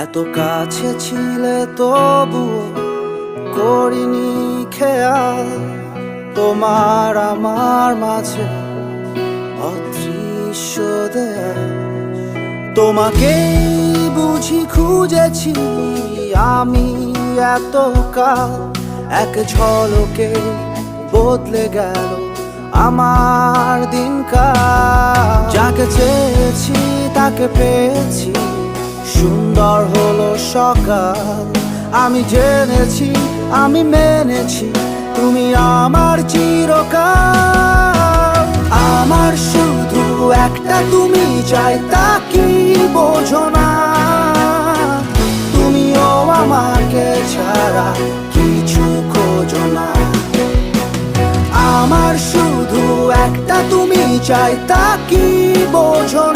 এত কাছে ছিলে তবুও করিনি খেয়াল তোমার আমার মাঝে অদৃশ্য দেয়াল। তোমাকেই বুঝি খুঁজেছি আমি এতকাল, এক ঝলকে বদলে গেল আমার দিনকাল। যাকে চেয়েছি তাকে পেয়েছি, সুন্দর হলো সকাল। আমি জেনেছি আমি মেনেছি তুমি আমার চিরকাল। আমার শুধু একটা তুমি চাই, তা কি বোঝো না? তুমিও আমাকে ছাড়া কিছু খোঁজো না। আমার শুধু একটা তুমি চাই, তা কি বোঝো